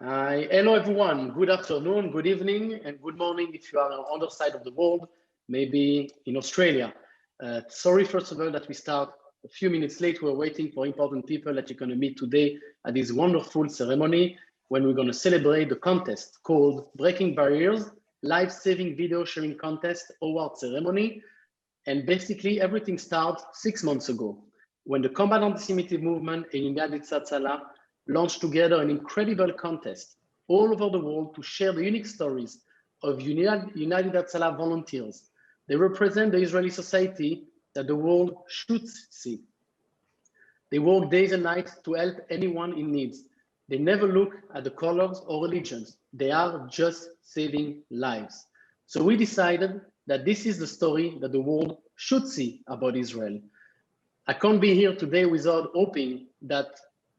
Hello everyone, good afternoon, good evening, and good morning if you are on the other side of the world, maybe in Australia. Sorry first of all that we start a few minutes late. We're waiting for important people that you're going to meet today at this wonderful ceremony when we're going to celebrate the contest called Breaking Barriers, Life-Saving Video Sharing Contest Award Ceremony. And basically everything started 6 months ago when the Combat Antisemitism movement and United Hatzalah launched together an incredible contest all over the world to share the unique stories of United Hatzalah volunteers. They represent the Israeli society that the world should see. They work days and nights to help anyone in need. They never look at the colors or religions. They are just saving lives. So we decided that this is the story that the world should see about Israel. I can't be here today without hoping that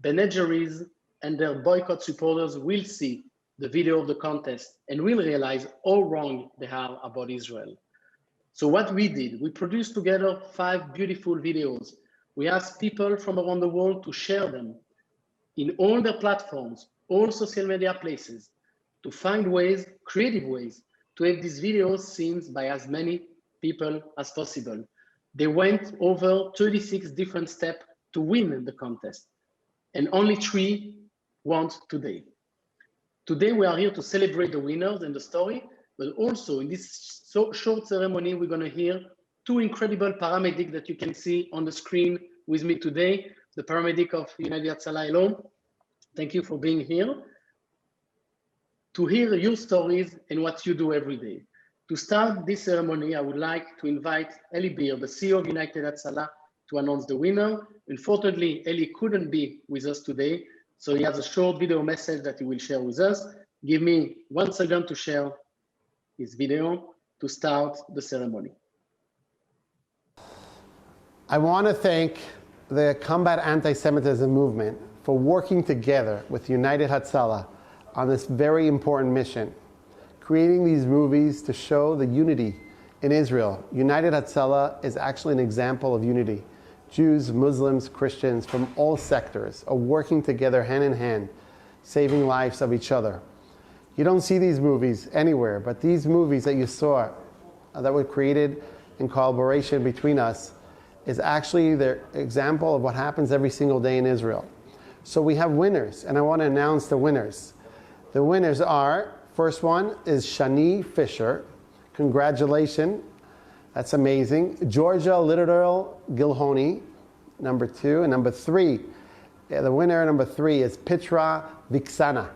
Bene Jerry's and their boycott supporters will see the video of the contest and will realize how wrong they are about Israel. So what we did, we produced together 5 beautiful videos. We asked people from around the world to share them in all their platforms, all social media places, to find ways, creative ways, to have these videos seen by as many people as possible. They went over 36 different steps to win the contest, and only 3 won today. Today we are here to celebrate the winners and the story, but also in this short ceremony, we're going to hear 2 incredible paramedics that you can see on the screen with me today. The paramedic of United Hatzalah, hello. Thank you for being here. To hear your stories and what you do every day. To start this ceremony, I would like to invite Eli Beer, the CEO of United Hatzalah, to announce the winner. Unfortunately, Eli couldn't be with us today, so he has a short video message that he will share with us. Give me 1 second to share his video to start the ceremony. I want to thank the Combat Antisemitism movement for working together with United Hatzalah on this very important mission, creating these movies to show the unity in Israel. United Hatzalah is actually an example of unity. Jews, Muslims, Christians from all sectors are working together hand in hand, saving lives of each other. You don't see these movies anywhere, but these movies that you saw that were created in collaboration between us is actually the example of what happens every single day in Israel. So we have winners, and I want to announce the winners. The winners are, first one is Shani Fisher. Congratulations. That's amazing. Georgia Leatherdale Gilholy, number 2. And number 3, the winner number 3 is Fitra Wicaksana.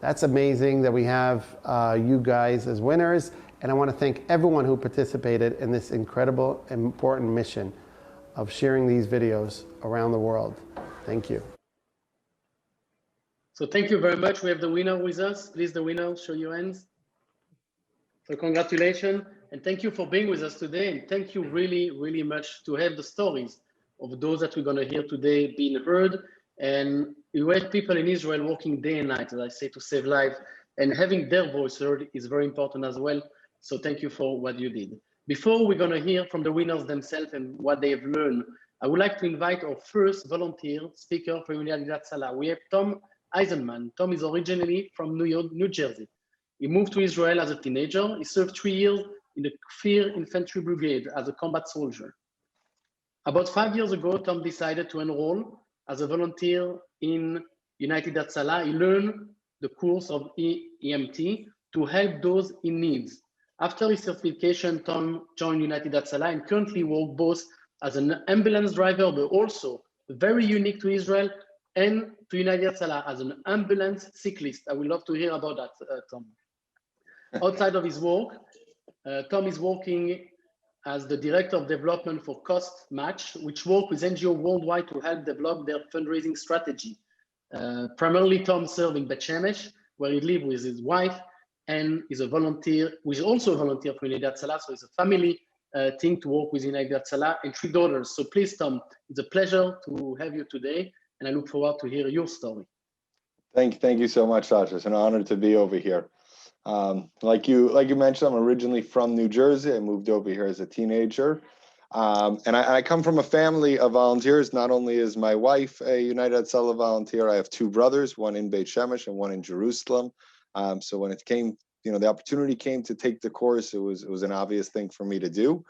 That's amazing that we have you guys as winners. And I want to thank everyone who participated in this incredible, important mission of sharing these videos around the world. Thank you. So thank you very much. We have the winner with us. Please, the winner, show your hands. So congratulations, and thank you for being with us today. And thank you really, really much to have the stories of those that we're going to hear today being heard. And you have people in Israel working day and night, as I say, to save lives. And having their voice heard is very important as well. So thank you for what you did. Before we're going to hear from the winners themselves and what they have learned, I would like to invite our first volunteer speaker for United Hatzalah. We have Tom Eisenman. Tom is originally from New Jersey. He moved to Israel as a teenager. He served 3 years in the Kfir Infantry Brigade as a combat soldier. About 5 years ago, Tom decided to enroll as a volunteer in United Hatzalah. He learned the course of EMT to help those in need. After his certification, Tom joined United Hatzalah and currently works both as an ambulance driver, but also very unique to Israel, and to United Hatzalah as an ambulance cyclist. I would love to hear about that, Tom. Outside of his work, Tom is working as the Director of Development for Cost Match, which work with NGOs worldwide to help develop their fundraising strategy. Primarily, Tom serves in Bet Shemesh, where he lives with his wife, and is a volunteer, who is also a volunteer for United Hatzalah, so it's a family thing to work with United Hatzalah, and 3 daughters. So please, Tom, it's a pleasure to have you today, and I look forward to hear your story. Thank you so much, Sasha. It's an honor to be over here. Like you mentioned, I'm originally from New Jersey. I moved over here as a teenager. And I come from a family of volunteers. Not only is my wife a United Hatzalah volunteer, I have two brothers, one in Beit Shemesh and one in Jerusalem. So when it came, the opportunity came to take the course, it was an obvious thing for me to do.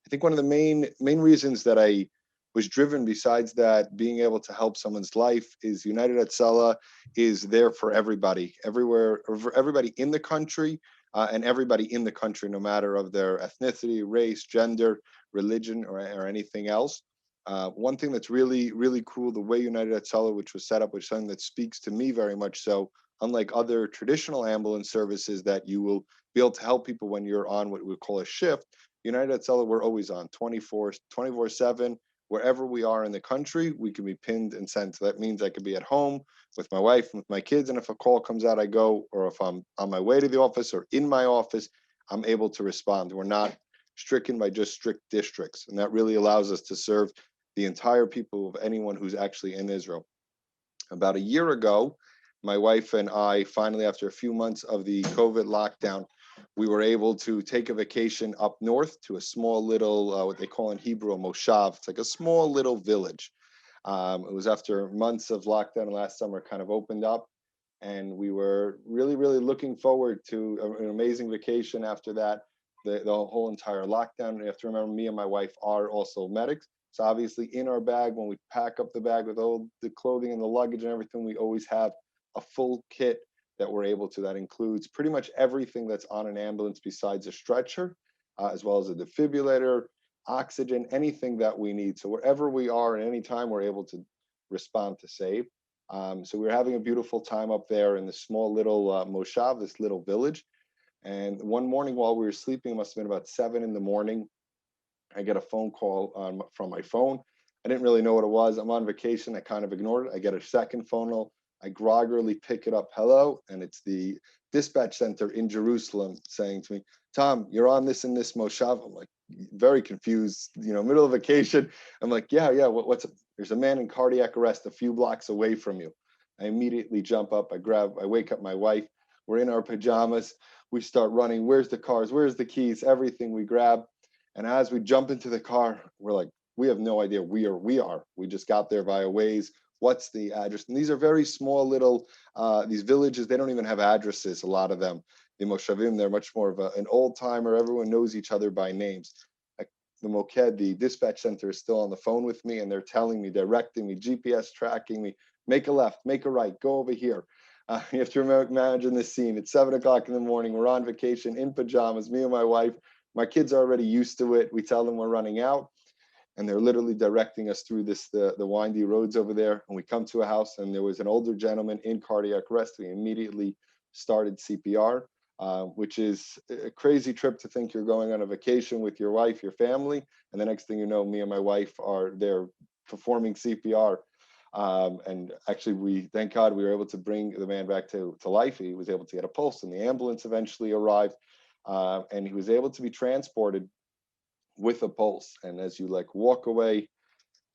I think one of the main reasons that I was driven, besides that, being able to help someone's life, is United Hatzalah is there for everybody, everywhere, for everybody in the country, and everybody in the country, no matter of their ethnicity, race, gender, religion, or anything else. One thing that's really, really cool, the way United Hatzalah, which was set up, which is something that speaks to me very much so, unlike other traditional ambulance services that you will be able to help people when you're on what we call a shift, United Hatzalah, we're always on 24/7. Wherever we are in the country, we can be pinned and sent. So that means I could be at home with my wife and with my kids, and if a call comes out, I go, or if I'm on my way to the office or in my office, I'm able to respond. We're not stricken by just strict districts, and that really allows us to serve the entire people of anyone who's actually in Israel. About a year ago, my wife and I, finally, after a few months of the COVID lockdown, we were able to take a vacation up north to a small little, what they call in Hebrew, a moshav. It's like a small little village. It was after months of lockdown, last summer kind of opened up, and we were really, really looking forward to an amazing vacation after that. The whole entire lockdown. You have to remember, me and my wife are also medics. So obviously in our bag, when we pack up the bag with all the clothing and the luggage and everything, we always have a full kit that we're able to. That includes pretty much everything that's on an ambulance besides a stretcher, as well as a defibrillator, oxygen, anything that we need. So wherever we are at any time, we're able to respond to save. So we're having a beautiful time up there in this small little moshav, this little village. And one morning while we were sleeping, it must have been about 7 a.m, I get a phone call from my phone. I didn't really know what it was. I'm on vacation. I kind of ignored it. I get a second phone call. I groggily pick it up. Hello. And it's the dispatch center in Jerusalem saying to me, Tom, you're on this and this moshav. I'm like, very confused, middle of vacation. I'm like, yeah. There's a man in cardiac arrest a few blocks away from you. I immediately jump up. I wake up my wife. We're in our pajamas. We start running. Where's the cars? Where's the keys? Everything we grab. And as we jump into the car, we're like, we have no idea. We just got there via Waze. What's the address? And these are very small little, these villages, they don't even have addresses, a lot of them. The Moshavim, they're much more of an old timer. Everyone knows each other by names. Like the Moked, the dispatch center, is still on the phone with me, and they're telling me, directing me, GPS tracking me, make a left, make a right, go over here. You have to imagine this scene. It's 7 o'clock in the morning. We're on vacation in pajamas, me and my wife. My kids are already used to it. We tell them we're running out, and they're literally directing us through the windy roads over there. And we come to a house, and there was an older gentleman in cardiac arrest. We immediately started CPR, which is a crazy trip to think you're going on a vacation with your wife, your family, and the next thing you know, me and my wife are there performing CPR. And actually, thank God, we were able to bring the man back to life. He was able to get a pulse, and the ambulance eventually arrived. And he was able to be transported with a pulse. And as you walk away,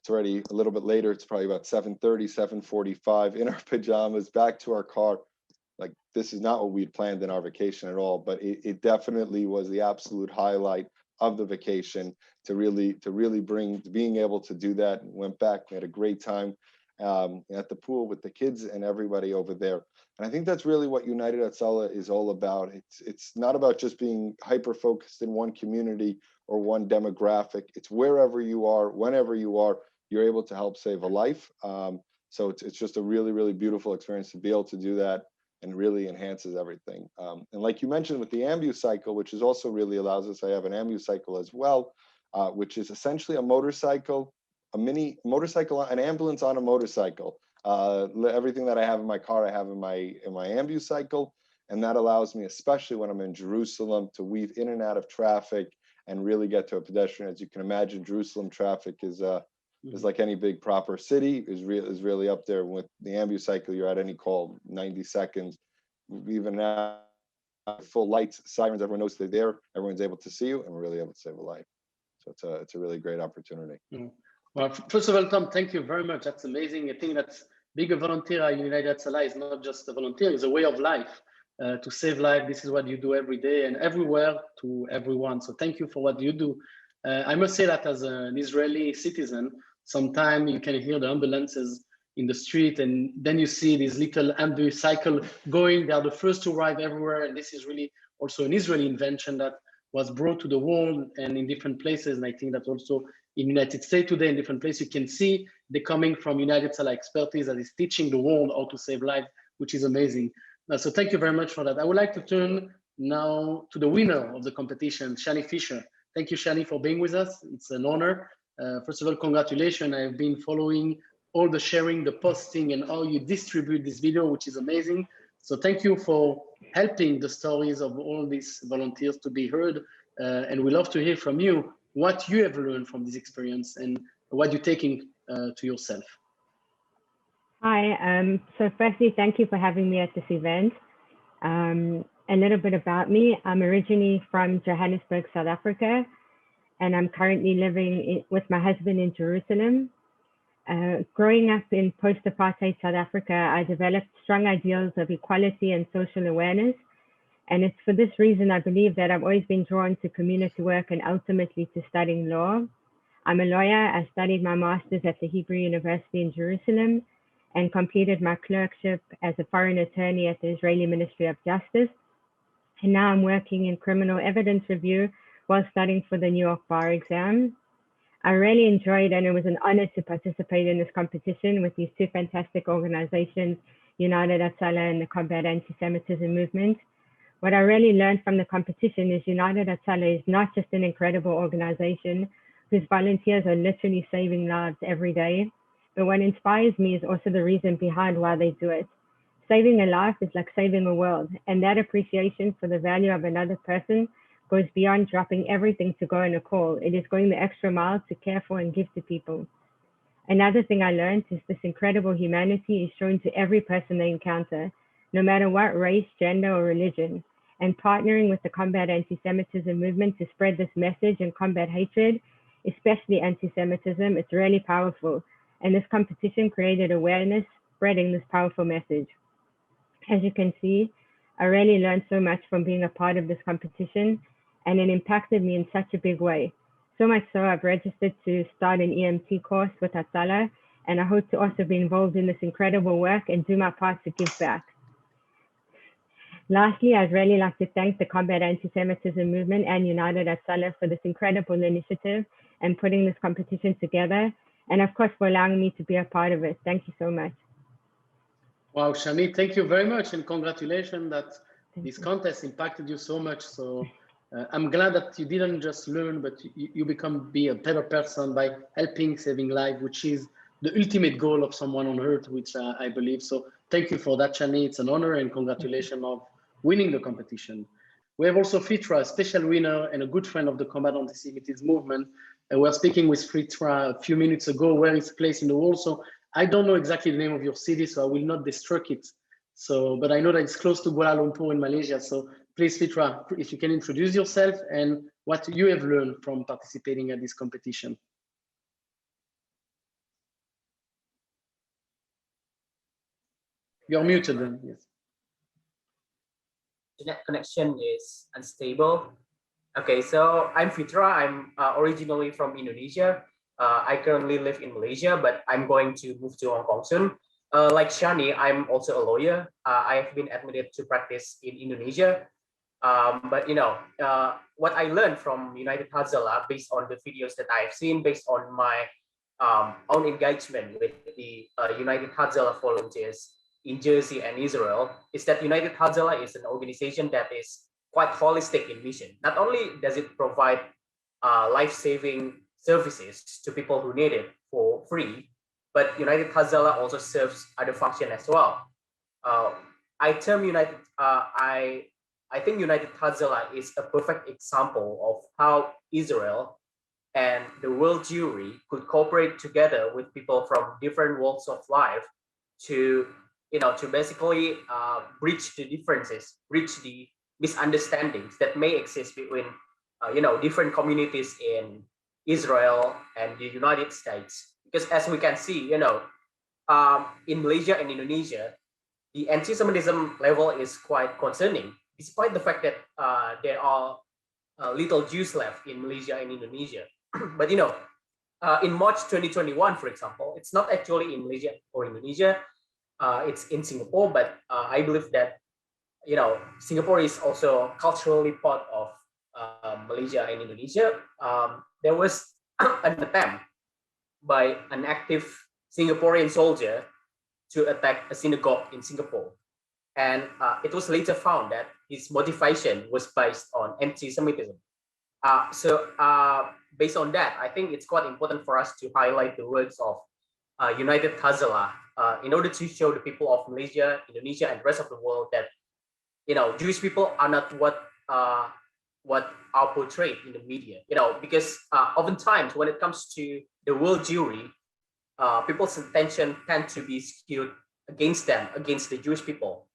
it's already a little bit later. It's probably about 7:30, 7:45 in our pajamas, back to our car. This is not what we'd planned in our vacation at all, but it definitely was the absolute highlight of the vacation to really being able to do that. And went back, we had a great time at the pool with the kids and everybody over there. And I think that's really what United Hatzalah is all about. It's not about just being hyper-focused in one community or one demographic. It's wherever you are, whenever you are, you're able to help save a life. So it's just a really, really beautiful experience to be able to do that, and really enhances everything. And like you mentioned with the ambu cycle, which is also really allows us, I have an ambu cycle as well, which is essentially a motorcycle, a mini motorcycle, an ambulance on a motorcycle. Everything that I have in my car, I have in my ambu cycle. And that allows me, especially when I'm in Jerusalem, to weave in and out of traffic and really get to a pedestrian. As you can imagine, Jerusalem traffic is like any big proper city, is really up there. With the ambu cycle, you're at any call 90 seconds. Even now, full lights, sirens, everyone knows they're there. Everyone's able to see you, and we're really able to save a life. So it's a really great opportunity. Well, first of all, Tom, thank you very much. That's amazing. I think that's being a volunteer at United Hatzalah is not just a volunteer; it's a way of life. To save life, this is what you do every day and everywhere to everyone. So thank you for what you do. I must say that as an Israeli citizen, sometimes you can hear the ambulances in the street, and then you see these little ambulance cycle going. They are the first to arrive everywhere, and this is really also an Israeli invention that was brought to the world and in different places. And I think that also in United States today, in different places, you can see they're coming from United Hatzalah expertise that is teaching the world how to save lives, which is amazing. So thank you very much for that. I would like to turn now to the winner of the competition, Shani Fisher. Thank you, Shani, for being with us. It's an honor. First of all, congratulations. I've been following all the sharing, the posting, and how you distribute this video, which is amazing. So thank you for helping the stories of all these volunteers to be heard. And we love to hear from you what you have learned from this experience and what you're taking to yourself. Hi, so firstly, thank you for having me at this event. A little bit about me. I'm originally from Johannesburg, South Africa, and I'm currently living with my husband in Jerusalem. Growing up in post-apartheid South Africa, I developed strong ideals of equality and social awareness. And it's for this reason I believe that I've always been drawn to community work and ultimately to studying law. I'm a lawyer. I studied my master's at the Hebrew University in Jerusalem and completed my clerkship as a foreign attorney at the Israeli Ministry of Justice. And now I'm working in criminal evidence review while studying for the New York bar exam. I really enjoyed, and it was an honor to participate in this competition with these two fantastic organizations, United Hatzalah and the Combat Antisemitism Movement. What I really learned from the competition is United Hatzalah is not just an incredible organization whose volunteers are literally saving lives every day, but what inspires me is also the reason behind why they do it. Saving a life is like saving a world, and that appreciation for the value of another person goes beyond dropping everything to go on a call. It is going the extra mile to care for and give to people. Another thing I learned is this incredible humanity is shown to every person they encounter, no matter what race, gender, or religion. And partnering with the Combat Antisemitism movement to spread this message and combat hatred, especially anti-Semitism, it's really powerful. And this competition created awareness, spreading this powerful message. As you can see, I really learned so much from being a part of this competition, and it impacted me in such a big way. So much so I've registered to start an EMT course with Hatzalah, and I hope to also be involved in this incredible work and do my part to give back. Lastly, I'd really like to thank the Combat Antisemitism Movement and United Hatzalah for this incredible initiative and putting this competition together, and of course for allowing me to be a part of it. Thank you so much. Wow, Shani, thank you very much, and congratulations that this contest impacted you so much. So I'm glad that you didn't just learn, but you be a better person by helping, saving lives, which is the ultimate goal of someone on earth, which I believe. So thank you for that, Shani. It's an honor, and congratulations of winning the competition. We have also Fitra, a special winner and a good friend of the Combat Antisemitism movement. And we're speaking with Fitra a few minutes ago, where it's placed in the world. So I don't know exactly the name of your city, so I will not destruct it. So, but I know that it's close to Kuala Lumpur in Malaysia. So please, Fitra, if you can introduce yourself and what you have learned from participating at this competition. You're muted then, yes. Internet connection is unstable. Okay, so I'm Fitra. I'm originally from Indonesia. I currently live in Malaysia, but I'm going to move to Hong Kong soon. Like Shani, I'm also a lawyer. I have been admitted to practice in Indonesia. But you know, what I learned from United Hatzalah, based on the videos that I've seen, based on my own engagement with the United Hatzalah volunteers in Jersey and Israel, is that United Hatzalah is an organization that is quite holistic in mission. Not only does it provide life-saving services to people who need it for free, but United Hatzalah also serves other functions as well. I think United Hatzalah is a perfect example of how Israel and the world Jewry could cooperate together with people from different walks of life to, you know, to basically bridge the differences, bridge the misunderstandings that may exist between, you know, different communities in Israel and the United States. Because as we can see, you know, in Malaysia and Indonesia, the anti-Semitism level is quite concerning, despite the fact that there are little Jews left in Malaysia and Indonesia. But in March 2021, for example, it's not actually in Malaysia or Indonesia, it's in Singapore. But I believe that Singapore is also culturally part of Malaysia and Indonesia. There was an attempt by an active Singaporean soldier to attack a synagogue in Singapore. And it was later found that his motivation was based on anti-Semitism. So based on that, I think it's quite important for us to highlight the words of United Hatzalah in order to show the people of Malaysia, Indonesia, and the rest of the world that Jewish people are not what are portrayed in the media. Because oftentimes when it comes to the world Jewry, people's attention tend to be skewed against them, against the Jewish people.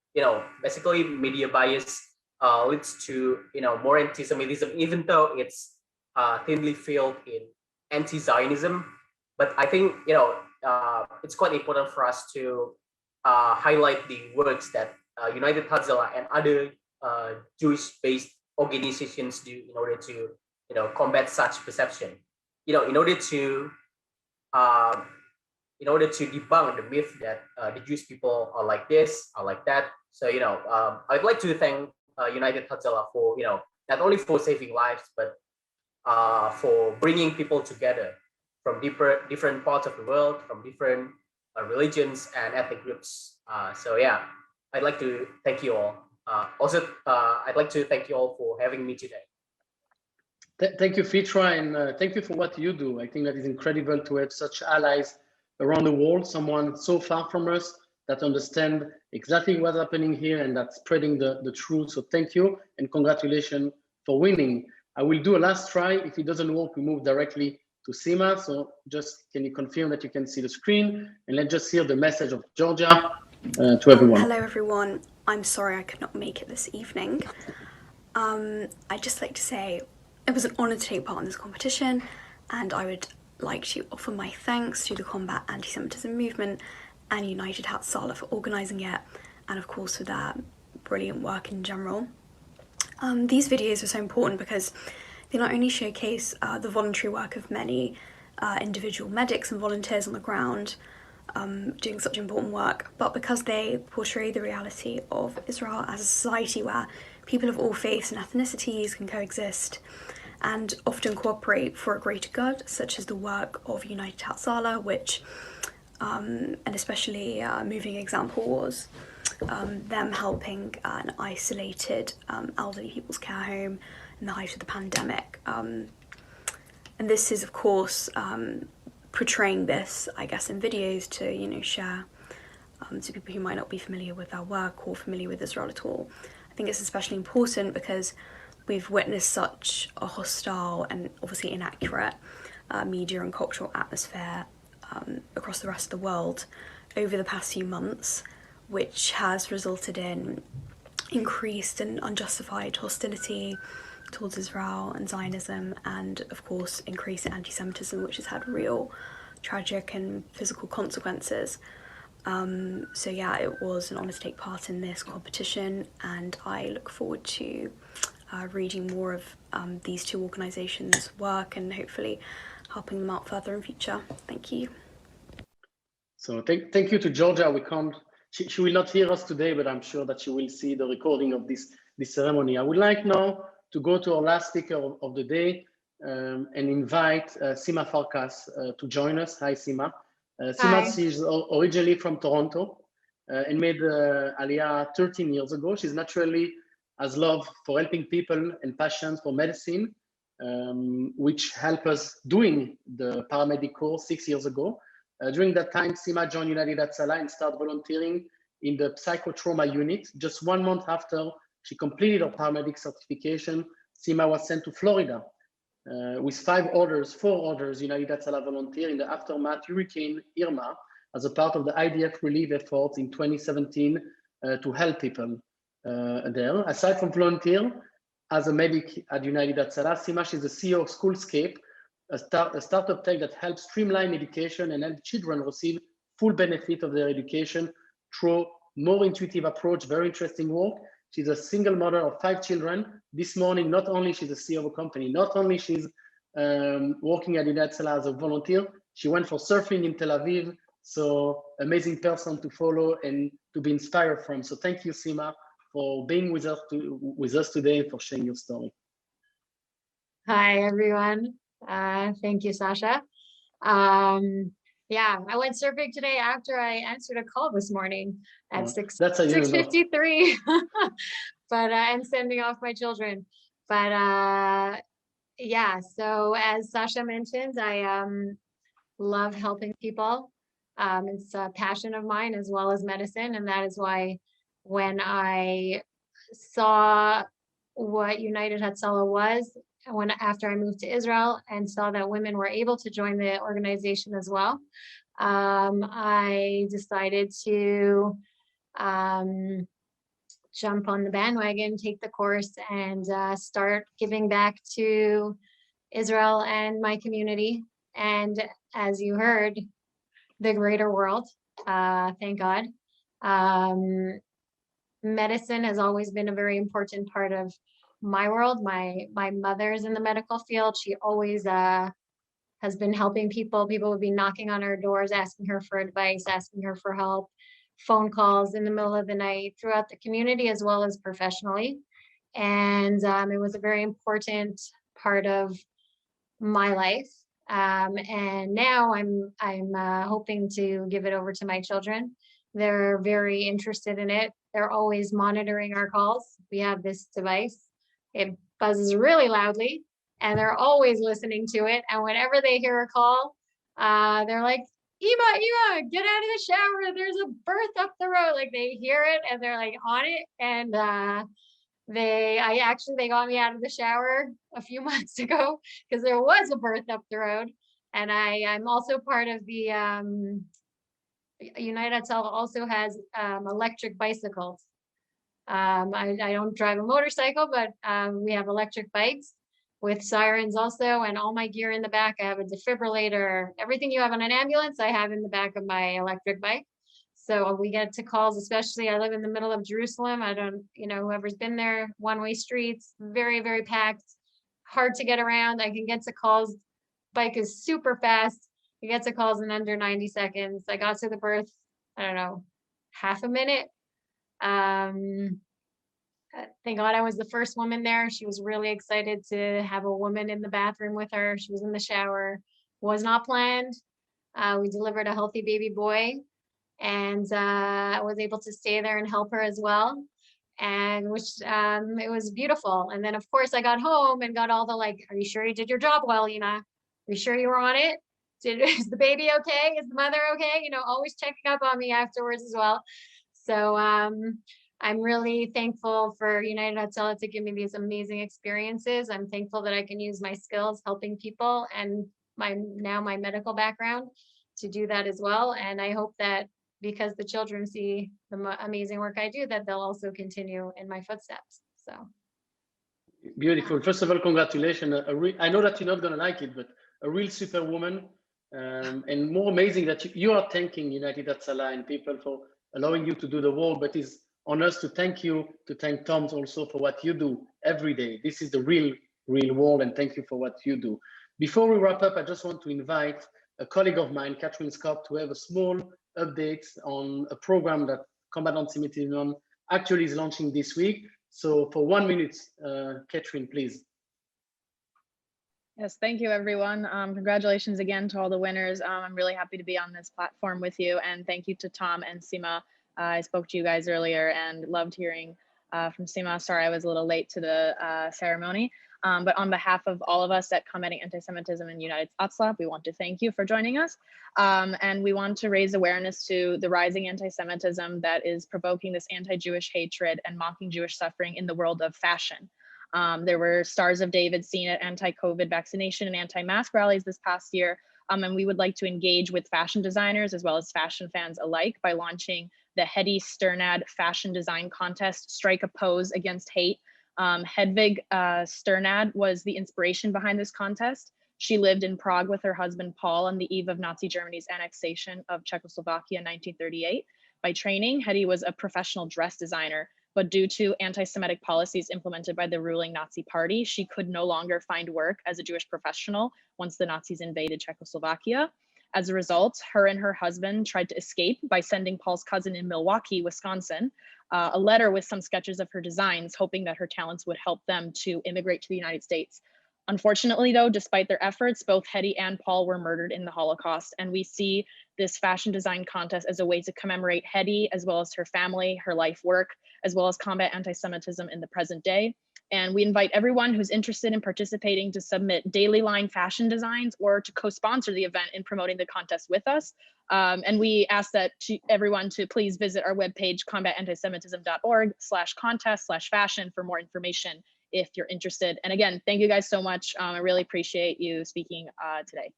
Basically media bias leads to more anti-Semitism, even though it's thinly veiled in anti-Zionism. But I think it's quite important for us to highlight the works that United Hatzalah and other Jewish-based organizations do in order to combat such perception. In order to debunk the myth that the Jewish people are like this, are like that. So I'd like to thank United Hatzalah for not only for saving lives, but for bringing people together from different parts of the world, from different religions and ethnic groups. So yeah, I'd like to thank you all. Also, I'd like to thank you all for having me today. Thank you, Fitra, and thank you for what you do. I think that is incredible to have such allies around the world, someone so far from us that understand exactly what's happening here and that's spreading the truth. So thank you and congratulations for winning. I will do a last try. If it doesn't work, we move directly to Sima. So just can you confirm that you can see the screen, and let's just hear the message of Georgia to everyone. Hello everyone, I'm sorry I could not make it this evening. I'd just like to say it was an honour to take part in this competition, and I would like to offer my thanks to the Combat Anti-Semitism movement and United Hatzalah for organising it, and of course for their brilliant work in general. These videos are so important because they not only showcase the voluntary work of many individual medics and volunteers on the ground doing such important work, but because they portray the reality of Israel as a society where people of all faiths and ethnicities can coexist and often cooperate for a greater good, such as the work of United Hatzalah, which an especially moving example was them helping an isolated elderly people's care home in the height of the pandemic. And this is, of course, portraying this, I guess, in videos to, share to people who might not be familiar with our work or familiar with Israel at all. I think it's especially important because we've witnessed such a hostile and obviously inaccurate media and cultural atmosphere across the rest of the world over the past few months, which has resulted in increased and unjustified hostility towards Israel and Zionism, and of course increased anti-Semitism, which has had real tragic and physical consequences. So yeah, it was an honour to take part in this competition, and I look forward to reading more of these two organisations' work and hopefully helping them out further in future. Thank you. So thank you to Georgia. She will not hear us today, but I'm sure that she will see the recording of this ceremony. I would like now to go to our last speaker of the day and invite Sima Farkas to join us. Hi, Sima. Sima is originally from Toronto and made Aliyah 13 years ago. She's naturally has love for helping people and passion for medicine, which helped us doing the paramedic course 6 years ago. During that time, Sima joined United Hatzalah and started volunteering in the psychotrauma unit. Just 1 month after she completed her paramedic certification, Sima was sent to Florida with 4 others United Hatzalah volunteer in the aftermath Hurricane Irma as a part of the IDF relief efforts in 2017 to help people there. Aside from volunteer as a medic at United Hatzalah, Sima is the CEO of Schoolscape, a startup tech that helps streamline education and help children receive full benefit of their education through more intuitive approach, very interesting work. She's a single mother of 5 children. This morning, not only she's the CEO of a company, not only she's working at United Hatzalah as a volunteer, she went for surfing in Tel Aviv. So amazing person to follow and to be inspired from. So thank you, Sima, for being with us today and for sharing your story. Hi, everyone. Thank you, Sasha. Yeah, I went surfing today after I answered a call this morning at 6:53. But I'm sending off my children. But yeah, so as Sasha mentioned, I love helping people. It's a passion of mine as well as medicine, and that is why when I saw what United Hatzalah was, after I moved to Israel and saw that women were able to join the organization as well, I decided to jump on the bandwagon, take the course, and start giving back to Israel and my community. And as you heard, the greater world, thank God. Medicine has always been a very important part of my world. My mother's in the medical field. She always has been helping people. People would be knocking on her doors, asking her for advice, asking her for help, phone calls in the middle of the night throughout the community as well as professionally. And it was a very important part of my life. And now I'm hoping to give it over to my children. They're very interested in it. They're always monitoring our calls. We have this device. It buzzes really loudly, and they're always listening to it. And whenever they hear a call, they're like, Ema, get out of the shower. There's a birth up the road. Like, they hear it and they're like on it. And they got me out of the shower a few months ago because there was a birth up the road. And I'm also part of the United Hatzalah also has electric bicycles. I don't drive a motorcycle, but we have electric bikes with sirens also, and all my gear in the back. I have a defibrillator. Everything you have on an ambulance, I have in the back of my electric bike. So we get to calls, especially I live in the middle of Jerusalem. I don't, whoever's been there, one-way streets, very, very packed, hard to get around. I can get to calls. Bike is super fast. You get to calls in under 90 seconds. I got to the birth, I don't know, half a minute. Thank God I was the first woman there. She was really excited to have a woman in the bathroom with her. She was in the shower. Was not planned. We delivered a healthy baby boy, and I was able to stay there and help her as well. And which it was beautiful. And then of course I got home and got all the are you sure you did your job well, Ina? Are you sure you were on it? Is the baby okay? Is the mother okay? Always checking up on me afterwards as well. So I'm really thankful for United Hatzalah to give me these amazing experiences. I'm thankful that I can use my skills helping people and my medical background to do that as well. And I hope that because the children see the amazing work I do, that they'll also continue in my footsteps. So beautiful. First of all, congratulations. I know that you're not going to like it, but a real superwoman. And more amazing that you are thanking United Hatzalah and people for allowing you to do the work, but it's on us to thank you, to thank Tom also for what you do every day. This is the real world, and thank you for what you do. Before we wrap up, I just want to invite a colleague of mine, Catherine Scott, to have a small update on a program that Combat Antisemitism actually is launching this week. So for 1 minute, Catherine, please. Yes, thank you, everyone. Congratulations again to all the winners. I'm really happy to be on this platform with you, and thank you to Tom and Sima. I spoke to you guys earlier and loved hearing from Sima. Sorry I was a little late to the ceremony, but on behalf of all of us at Combating Antisemitism in United Hatzalah, we want to thank you for joining us. And we want to raise awareness to the rising anti-Semitism that is provoking this anti-Jewish hatred and mocking Jewish suffering in the world of fashion. There were Stars of David seen at anti-COVID vaccination and anti-mask rallies this past year. And we would like to engage with fashion designers as well as fashion fans alike by launching the Hedy Sternad Fashion Design Contest, Strike a Pose Against Hate. Hedvig Sternad was the inspiration behind this contest. She lived in Prague with her husband, Paul, on the eve of Nazi Germany's annexation of Czechoslovakia in 1938. By training, Hedy was a professional dress designer, but due to anti-Semitic policies implemented by the ruling Nazi party, she could no longer find work as a Jewish professional once the Nazis invaded Czechoslovakia. As a result, her and her husband tried to escape by sending Paul's cousin in Milwaukee, Wisconsin, a letter with some sketches of her designs, hoping that her talents would help them to immigrate to the United States. Unfortunately, though, despite their efforts, both Hetty and Paul were murdered in the Holocaust, and we see this fashion design contest as a way to commemorate Hetty, as well as her family, her life work, as well as combat anti-Semitism in the present day. And we invite everyone who's interested in participating to submit daily line fashion designs or to co-sponsor the event in promoting the contest with us. And we ask that everyone to please visit our webpage, combatantisemitism.org/contest/fashion for more information if you're interested. And again, thank you guys so much. I really appreciate you speaking today.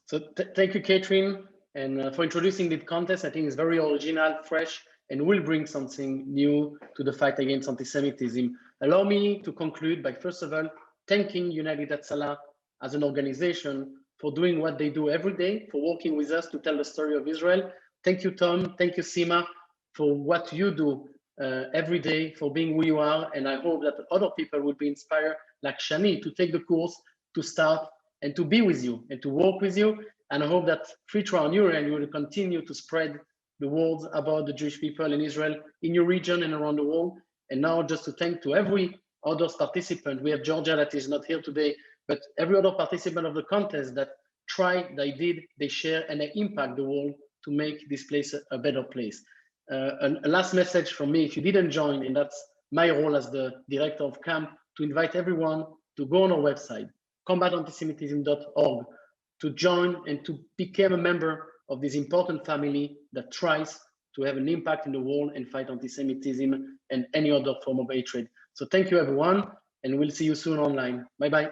So thank you, Catherine, and for introducing the contest. I think it's very original, fresh, and will bring something new to the fight against anti-Semitism. Allow me to conclude by, first of all, thanking United Hatzalah as an organization for doing what they do every day, for working with us to tell the story of Israel. Thank you, Tom. Thank you, Sima, for what you do every day, for being who you are. And I hope that other people will be inspired, like Shani, to take the course, to start, and to be with you, and to work with you. And I hope that Fitra on your end, you will continue to spread the words about the Jewish people in Israel, in your region and around the world. And now just to thank to every other participant. We have Georgia that is not here today, but every other participant of the contest that tried, they did, they share, and they impact the world to make this place a better place. A last message from me, if you didn't join, and that's my role as the director of camp, to invite everyone to go on our website, combatantisemitism.org, to join and to become a member of this important family that tries to have an impact in the world and fight anti-Semitism and any other form of hatred. So thank you, everyone, and we'll see you soon online. Bye-bye.